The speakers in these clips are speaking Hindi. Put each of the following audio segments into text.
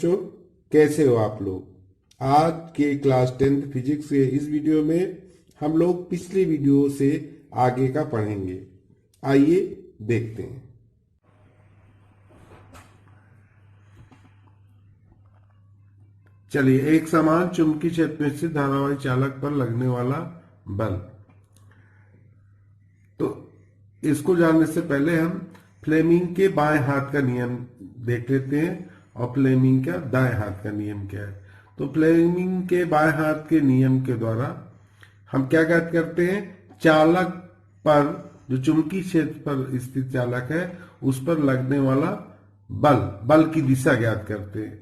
बच्चों, कैसे हो आप लोग। आज के क्लास 10th फिजिक्स के इस वीडियो में हम लोग पिछले वीडियो से आगे का पढ़ेंगे। आइए देखते हैं। चलिए, एक समान चुंबकीय क्षेत्र में स्थित धारावाही चालक पर लगने वाला बल। तो इसको जानने से पहले हम फ्लेमिंग के बाएं हाथ का नियम देख लेते हैं और फ्लेमिंग का दाएं हाथ का नियम क्या है। तो फ्लेमिंग के बाएं हाथ के नियम के द्वारा हम क्या ज्ञात करते हैं, चालक पर, जो चुंबकीय क्षेत्र पर स्थित चालक है, उस पर लगने वाला बल की दिशा ज्ञात करते हैं।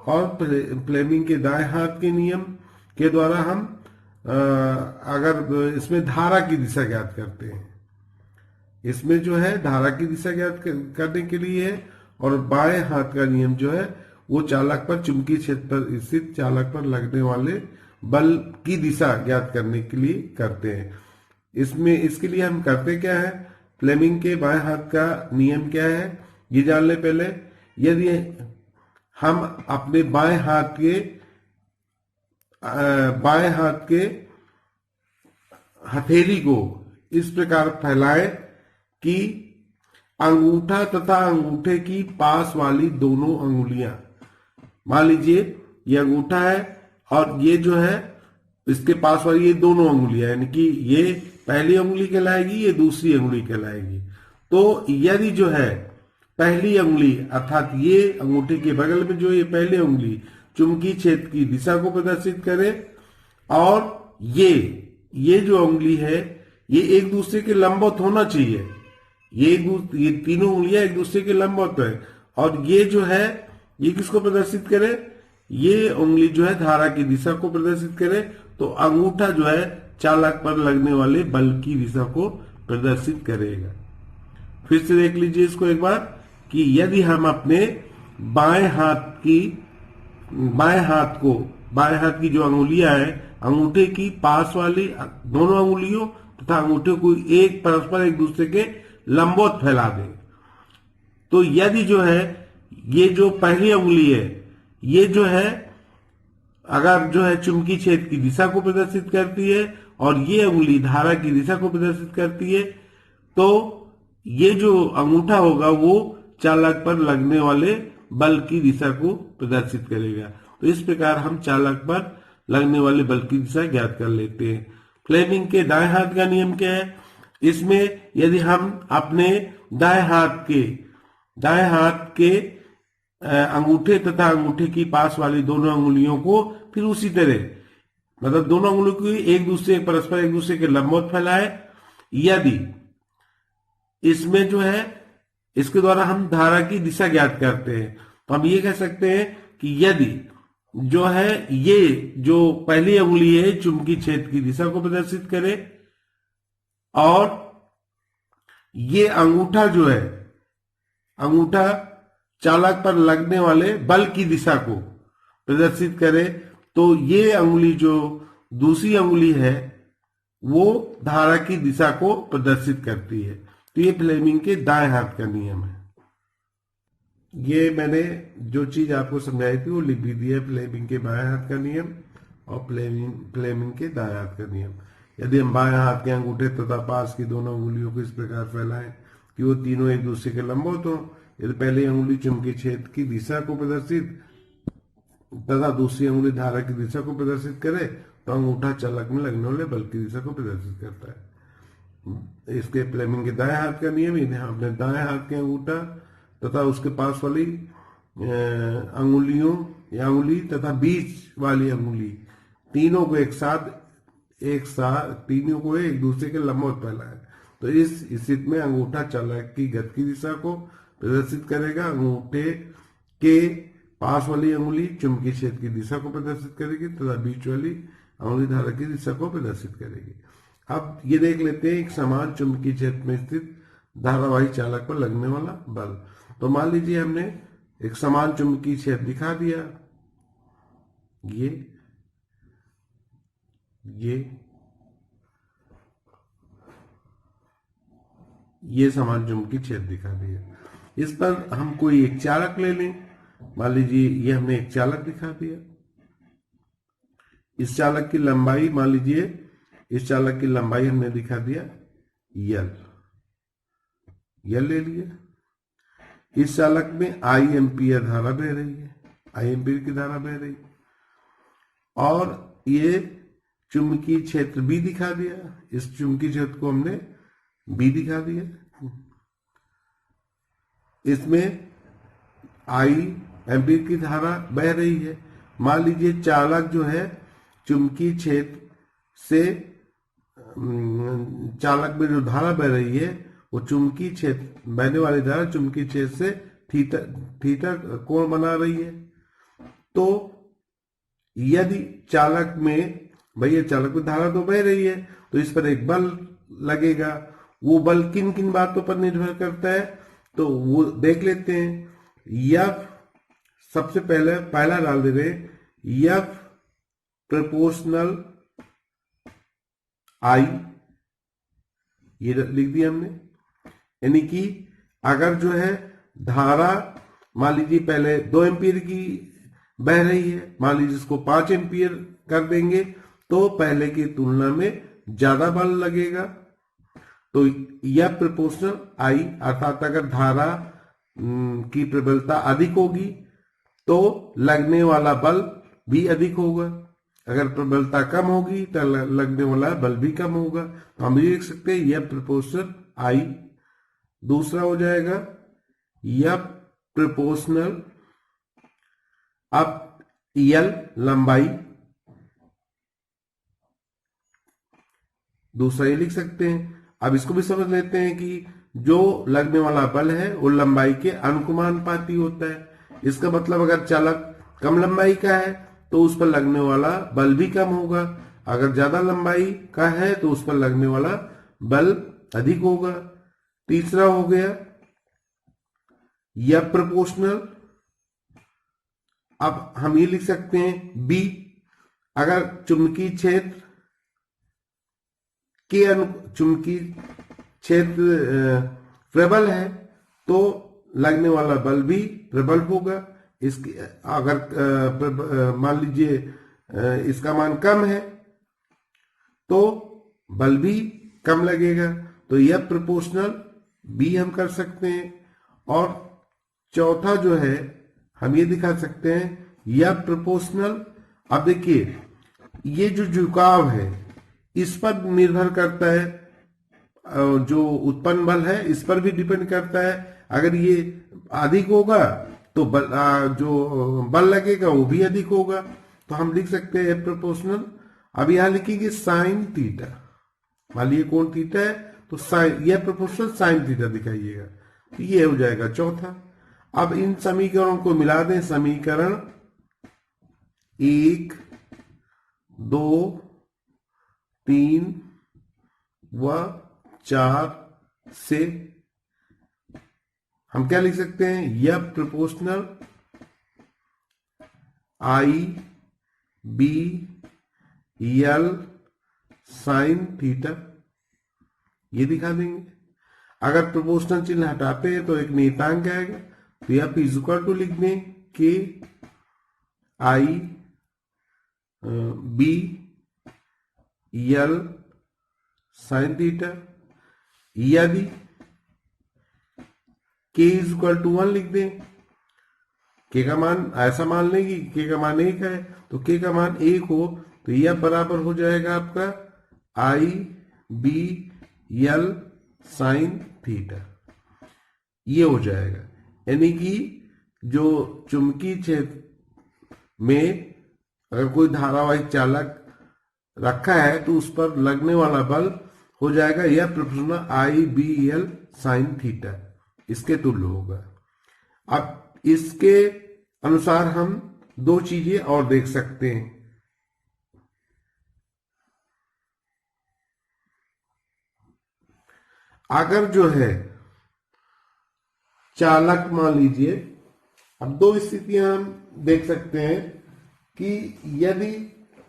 और फ्लेमिंग के दाएं हाथ के नियम के द्वारा हम अगर इसमें धारा की दिशा ज्ञात करते हैं, इसमें जो है धारा की दिशा ज्ञात करने के लिए है। और बाएं हाथ का नियम जो है वो चालक पर, चुंबकीय क्षेत्र पर स्थित चालक पर लगने वाले बल की दिशा ज्ञात करने के लिए करते हैं। इसके लिए हम करते क्या है, फ्लेमिंग के बाएं हाथ का नियम क्या है ये जान ले पहले। यदि हम अपने बाएं हाथ के हथेली को इस प्रकार फैलाएं कि अंगूठा तथा अंगूठे की पास वाली दोनों अंगुलियां, मान लीजिए ये अंगूठा है और ये जो है इसके पास वाली ये दोनों अंगुलियां, यानी कि ये पहली अंगुली कहलाएगी, ये दूसरी अंगुली कहलाएगी। तो यदि जो है पहली अंगुली अर्थात ये अंगूठे के बगल में जो ये पहली अंगुली चुंबकीय क्षेत्र की दिशा को प्रदर्शित करे और ये जो अंगुली है ये एक दूसरे के लंबवत होना चाहिए, ये तीनों उंगलियां एक दूसरे के लंबवत है, और ये जो है ये किसको प्रदर्शित करे, ये उंगली जो है धारा की दिशा को प्रदर्शित करे। तो अंगूठा जो है चालक पर लगने वाले बल की दिशा को प्रदर्शित करेगा। फिर से देख लीजिए इसको एक बार कि यदि हम अपने बाएं हाथ की जो अंगुलियां हैं, अंगूठे की पास वाली दोनों अंगुलियों तथा अंगूठे को परस्पर एक दूसरे के लंबवत फैला दें, तो यदि जो है ये जो पहली अंगुली है ये जो है अगर जो है चुंबकीय क्षेत्र की दिशा को प्रदर्शित करती है और ये अंगुली धारा की दिशा को प्रदर्शित करती है, तो ये जो अंगूठा होगा वो चालक पर लगने वाले बल की दिशा को प्रदर्शित करेगा। तो इस प्रकार हम चालक पर लगने वाले बल की दिशा ज्ञात कर लेते हैं। फ्लेमिंग के दाएं हाथ का नियम क्या है, इसमें यदि हम अपने दाएं हाथ के अंगूठे तथा अंगूठे की पास वाली दोनों अंगुलियों को फिर उसी तरह, मतलब दोनों अंगुलियों को परस्पर एक दूसरे के लंबवत फैलाए, यदि इसमें जो है इसके द्वारा हम धारा की दिशा ज्ञात करते हैं, तो हम ये कह सकते हैं कि यदि जो है ये जो पहली अंगुली है चुंबकीय क्षेत्र की दिशा को प्रदर्शित करे और ये अंगूठा चालक पर लगने वाले बल की दिशा को प्रदर्शित करे, तो ये अंगुली जो दूसरी अंगुली है वो धारा की दिशा को प्रदर्शित करती है। तो ये फ्लेमिंग के दाएं हाथ का नियम है। ये मैंने जो चीज आपको समझाई थी वो लिख भी दी है, फ्लेमिंग के बाएं हाथ का नियम और फ्लेमिंग के दाएं हाथ का नियम। यदि हम बाएं हाथ के अंगूठे तथा पास की दोनों अंगुलियों को इस प्रकार फैलाएं कि वो तीनों एक दूसरे के लंबवत हो, यदि पहली अंगुली चुंबकीय क्षेत्र की दिशा को प्रदर्शित तथा दूसरी अंगुली धारा की दिशा को प्रदर्शित करे, तो अंगूठा चालक में लगने वाले बल की दिशा को प्रदर्शित करता है। इसके फ्लेमिंग के दाएं हाथ का नियम, इन्हें अपने दाएं हाथ के अंगूठा तथा उसके पास वाली अंगुली तथा बीच वाली अंगुली तीनों को तीनों को एक दूसरे के लंबवत फैलाए। तो इस स्थिति में अंगूठा चालक की गति की दिशा को प्रदर्शित करेगा, अंगूठे के पास वाली अंगुली चुंबकीय क्षेत्र की दिशा को प्रदर्शित करेगी तथा बीच वाली अंगुली धारा की दिशा को प्रदर्शित करेगी। अब ये देख लेते हैं एक समान चुंबकीय क्षेत्र में स्थित धारावाही चालक पर लगने वाला बल। तो मान लीजिए हमने एक समान चुंबकीय क्षेत्र दिखा दिया, ये समान चुंबकीय क्षेत्र दिखा दिया। इस पर हम कोई एक चालक ले लें मान लीजिए ये हमने एक चालक दिखा दिया, इस चालक की लंबाई मान लीजिए, इस चालक की लंबाई हमने दिखा दिया यल, यल ले लिया। इस चालक में आई एम्पियर धारा बह रही है, आई एम्पियर की धारा बह रही, और ये चुंबकीय क्षेत्र बी दिखा दिया, इस चुंबकीय क्षेत्र को हमने बी दिखा दिया। इसमें आई एम्पियर की धारा बह रही है। मान लीजिए चालक जो है चुंबकीय क्षेत्र से, चालक में जो धारा बह रही है वो चुंबकीय क्षेत्र, बहने वाली धारा चुंबकीय क्षेत्र से थीटा थीटा कोण बना रही है। तो यदि चालक में, भैया चालक में धारा तो बह रही है, तो इस पर एक बल लगेगा। वो बल किन किन बातों पर निर्भर करता है तो वो देख लेते हैं। यफ सबसे पहला डाल दे रहे, यफ प्रोपोर्शनल आई, ये लिख दिया हमने। यानी कि अगर जो है धारा मान लीजिए पहले 2 एम्पियर की बह रही है, मान लीजिए इसको 5 एम्पियर कर देंगे तो पहले की तुलना में ज्यादा बल लगेगा। तो यह प्रोपोर्शनल आई, अर्थात अगर धारा की प्रबलता अधिक होगी तो लगने वाला बल भी अधिक होगा, अगर प्रबलता कम होगी तो लगने वाला बल भी कम होगा। तो हम ये लिख सकते हैं यह प्रोपोर्शनल आई। दूसरा हो जाएगा यह प्रोपोर्शनल, अब यल लंबाई, दूसरा ये लिख सकते हैं। अब इसको भी समझ लेते हैं कि जो लगने वाला बल है वो लंबाई के अनुपाती होता है। इसका मतलब अगर चालक कम लंबाई का है तो उस पर लगने वाला बल भी कम होगा, अगर ज्यादा लंबाई का है तो उस पर लगने वाला बल अधिक होगा। तीसरा हो गया यह प्रोपोर्शनल, अब हम ये लिख सकते हैं बी, अगर चुंबकीय क्षेत्र के चुंबकीय क्षेत्र प्रबल है तो लगने वाला बल भी प्रबल होगा। इसकी अगर मान लीजिए इसका मान कम है तो बल भी कम लगेगा। तो यह प्रोपोर्शनल बी हम कर सकते हैं। और चौथा जो है हम ये दिखा सकते हैं यह प्रोपोर्शनल, अब देखिए ये जो झुकाव है इस पर निर्भर करता है, जो उत्पन्न बल है इस पर भी डिपेंड करता है। अगर ये अधिक होगा तो जो बल लगेगा वो भी अधिक होगा। तो हम लिख सकते हैं प्रोपोर्शनल। अब यहां लिखेंगे साइन थीटा, मान लीजिए कोण थीटा है तो साइन, यह प्रोपोर्शनल साइन थीटा दिखाइएगा। तो ये हो जाएगा चौथा। अब इन समीकरणों को मिला दें, समीकरण 1, 2, 3 व 4 से हम क्या लिख सकते हैं, यह प्रोपोर्शनल आई बी यल साइन थीटा, ये दिखा देंगे। अगर प्रोपोर्शनल चिन्ह हटाते हैं तो एक नियतांक आएगा, तो यह फिजिकल टू लिख दें के आई बी यल साइन थीटा। यदि k इक्वल टू 1 लिख दें, k का मान ऐसा मान लें कि k का मान 1 है, तो k का मान 1 हो तो यह बराबर हो जाएगा आपका आई बी यल साइन थीटा, ये हो जाएगा। यानी कि जो चुंबकीय क्षेत्र में अगर कोई धारावाहिक चालक रखा है तो उस पर लगने वाला बल हो जाएगा यह प्रोपोर्शनल आई बी एल साइन थीटा, इसके तुल्य होगा। अब इसके अनुसार हम दो चीजें और देख सकते हैं। अगर जो है चालक, मान लीजिए अब दो स्थितियां हम देख सकते हैं कि यदि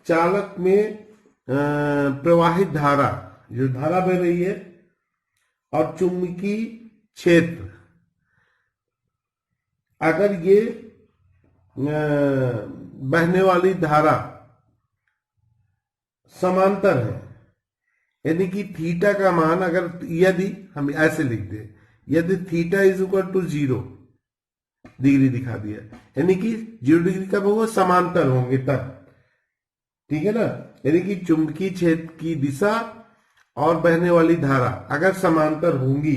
चालक में प्रवाहित धारा, जो धारा बह रही है, और चुंबकीय क्षेत्र अगर ये बहने वाली धारा समांतर है, यानी कि थीटा का मान अगर, यदि हम ऐसे लिख दे, यदि theta is equal to 0 degree दिखा दिया, यानी कि 0 डिग्री कब होगा, समांतर होंगे तब, ठीक है ना। यानी कि चुंबकीय क्षेत्र की दिशा और बहने वाली धारा अगर समांतर होंगी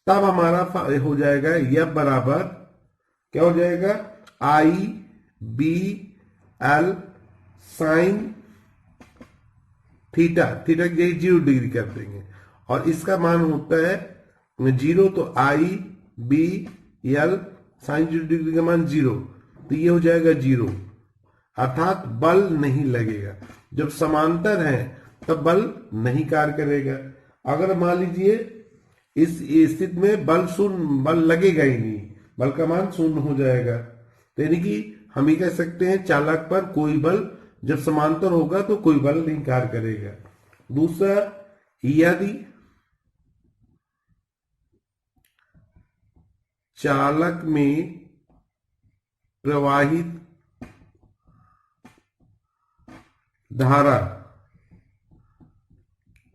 तब हमारा हो जाएगा F बराबर क्या हो जाएगा, I B L sine theta, theta की जगह 0 डिग्री कर देंगे और इसका मान होता है 0, तो I B L sine 0 degree का मान 0, तो ये हो जाएगा 0, अर्थात बल नहीं लगेगा। जब समांतर है तब बल नहीं कार्य करेगा। अगर मान लीजिए इस स्थिति में बल लगेगा ही नहीं, बल का मान 0 हो जाएगा, तो यानी कि हम ये कह सकते हैं चालक पर कोई बल जब समांतर होगा तो कोई बल नहीं कार्य करेगा। दूसरा, यदि चालक में प्रवाहित धारा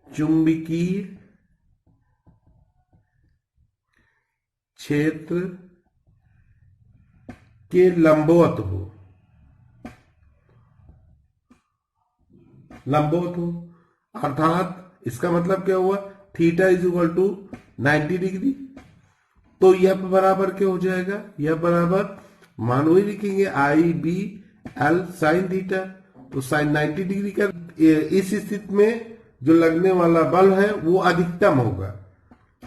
चुंबकीय क्षेत्र के लंबवत हो, अर्थात इसका मतलब क्या हुआ, theta is equal to 90 degree, तो यह बराबर क्या हो जाएगा, यह बराबर मान वही लिखेंगे आई बी एल साइन थीटा, तो साइन 90 डिग्री का। इस स्थिति में जो लगने वाला बल है वो अधिकतम होगा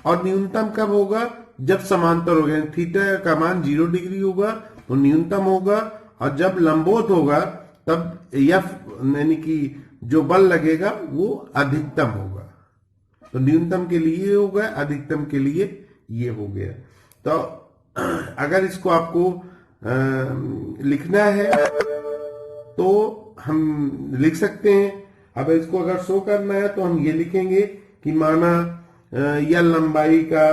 और न्यूनतम कब होगा, जब समांतर होगा, थीटा का मान 0 डिग्री होगा तो न्यूनतम होगा, और जब लंबवत होगा तब एफ यानी कि जो बल लगेगा वो अधिकतम होगा। तो न्यूनतम के लिए ये होगा, अधिकतम के लिए ये हो गया। तो अगर इसको आपको लिखना है तो हम लिख सकते हैं। अब इसको अगर शो करना है तो हम ये लिखेंगे कि माना यह लंबाई का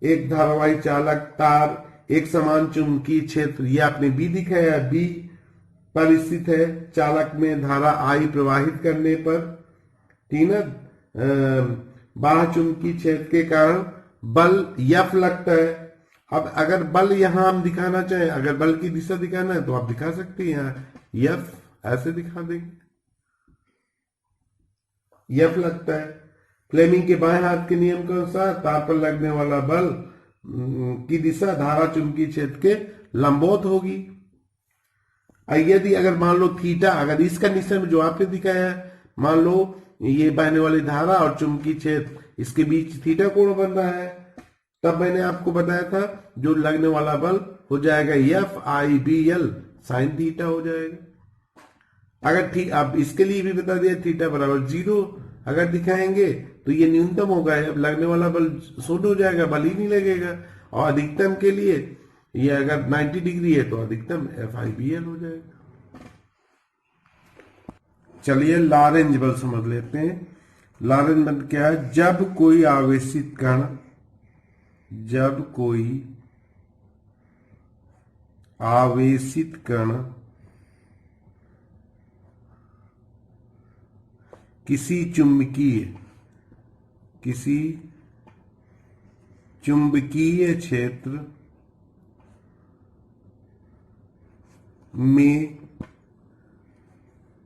एक धारावाही चालक तार एक समान चुंबकीय क्षेत्र, यह आपने बी दिखाया, बी पर स्थित है, चालक में धारा आई प्रवाहित करने पर, ठीक ना, बाह्य चुंबकीय क्षेत्र के कारण बल F लगता है। अब अगर बल यहां हम दिखाना चाहें, अगर बल की दिशा दिखाना है तो आप दिखा सकते हैं, यहां F ऐसे दिखा देंगे, F लगता है। फ्लेमिंग के बाएं हाथ के नियम के अनुसार तार पर लगने वाला बल की दिशा धारा चुंबकीय क्षेत्र के लंबवत होगी। यदि अगर मान लो थीटा, अगर इस कंडीशन में जो आपने दिखाया है, मान लो ये बहने वाली धारा और चुंबकीय क्षेत्र इसके बीच थीटा कोण बन रहा है, तब मैंने आपको बताया था जो लगने वाला बल हो जाएगा F I B L sine theta हो जाएगा। अगर ठीक आप इसके लिए भी बता दिया थीटा बराबर 0 अगर दिखाएंगे तो ये न्यूनतम होगा, अब लगने वाला बल 0 हो जाएगा, बल ही नहीं लगेगा। और अधिकतम के लिए ये अगर 90 डिग्री है तो अधिकतम एफ आई बी एल हो जाएगा। चलिए लॉरेंज बल समझ लेते हैं। लॉरेंज बल क्या है, जब कोई आवेशित कण किसी चुंबकीय क्षेत्र में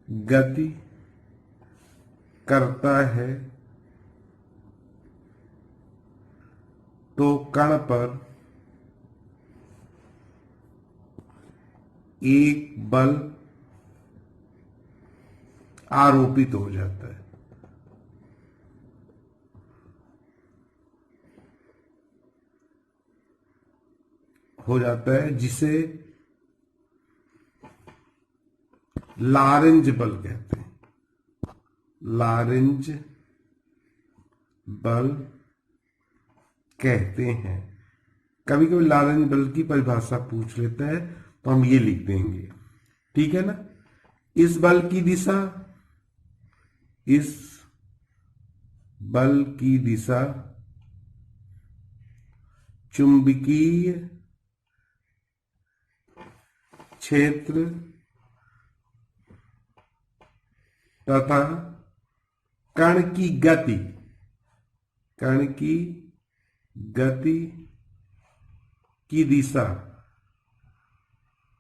गति करता है तो कण पर एक बल आरोपित हो जाता है, जिसे लॉरेंज बल कहते हैं। लॉरेंज बल कहते हैं। कभी कभी लॉरेंज बल की परिभाषा पूछ लेता है तो हम ये लिख देंगे, ठीक है ना। इस बल की दिशा चुंबकीय क्षेत्र तथा कण की गति की दिशा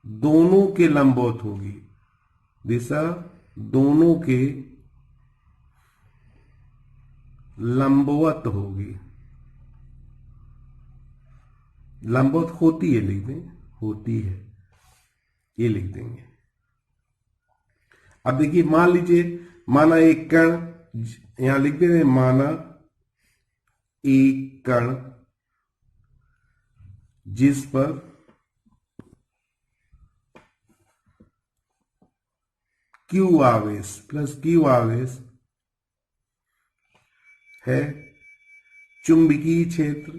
दोनों के लंबवत होगी। दिशा दोनों के लंबवत होगी। लंबवत होती है लिख दें, होती है, ये लिख देंगे। अब देखिए, मान लीजिए, माना एक कण, यहां लिख दे रहे हैं, माना एक कण जिस पर Q आवेश प्लस Q आवेश है, चुंबकीय क्षेत्र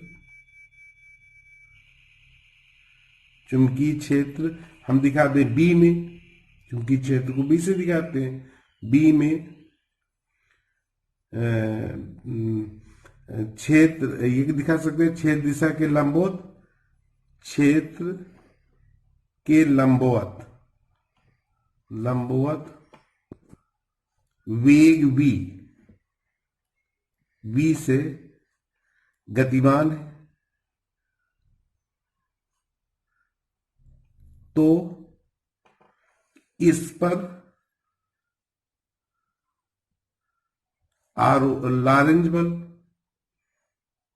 हम दिखाते हैं B में, चुंबकीय क्षेत्र को B से दिखाते हैं, B में क्षेत्र ये दिखा सकते हैं, क्षेत्र दिशा के लंबवत, क्षेत्र के लंबवत वेग v से गतिमान है, तो इस पर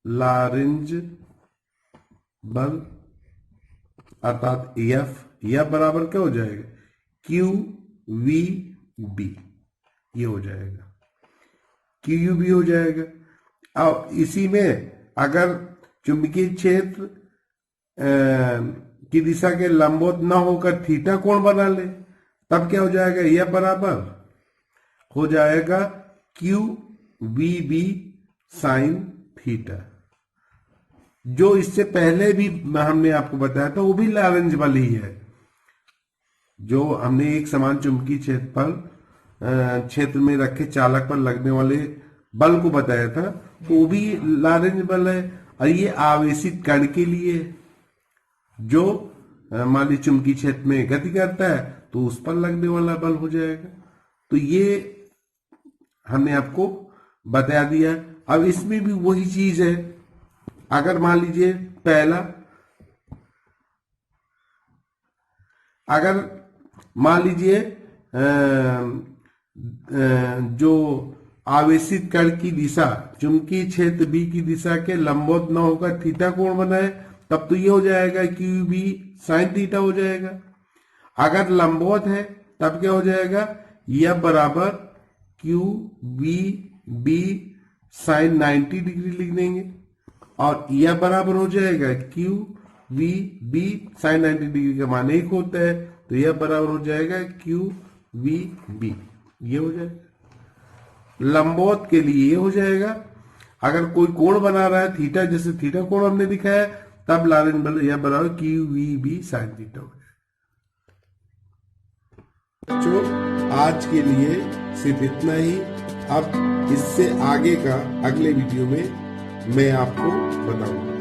लारेंज बल अर्थात F बराबर क्या हो जाएगा, QVB, ये हो जाएगा, QUB हो जाएगा। अब इसी में अगर चुंबकीय क्षेत्र की दिशा के लंबवत न होकर थीटा कोण बना ले, तब क्या हो जाएगा, यह बराबर हो जाएगा QVB साइन थीटा। जो इससे पहले भी हमने आपको बताया था, वो भी लॉरेंज बल ही है। जो हमने एक समान चुंबकीय क्षेत्र में रखे चालक पर लगने वाले बल को बताया था, तो वो भी लॉरेंज बल है। और ये आवेशित कण के लिए, जो मान लीजिए चुंबकीय क्षेत्र में गति करता है, तो उस पर लगने वाला बल हो जाएगा। तो ये हमने आपको बता दिया। अब इसमें भी वही चीज है, अगर मान लीजिए पहला, अगर मान लीजिए जो आवेशित कण की दिशा चुंबकीय क्षेत्र B की दिशा के लंबवत न होकर थीटा कोण बनाए, तब तो ये हो जाएगा QB साइन थीटा हो जाएगा। अगर लंबवत है तब क्या हो जाएगा, यह बराबर QVB साइन 90 डिग्री लिख देंगे, और यह बराबर हो जाएगा QVB साइन 90 डिग्री का मान 1 होता है, तो यह बराबर हो जाएगा QVB, ये हो जाएगा। लंबवत के लिए ये हो जाएगा। अगर कोई कोण बना रहा है थीटा, जैसे थीटा कोण हमने दिखाया, तब लॉरेंज बल यह बराबर QVB साइन थीटा हो जाएगा। बच्चों, आज के लिए सिर्फ इतना ही। अब इससे आगे का अगले वीडियो में मैं आपको बताऊंगा।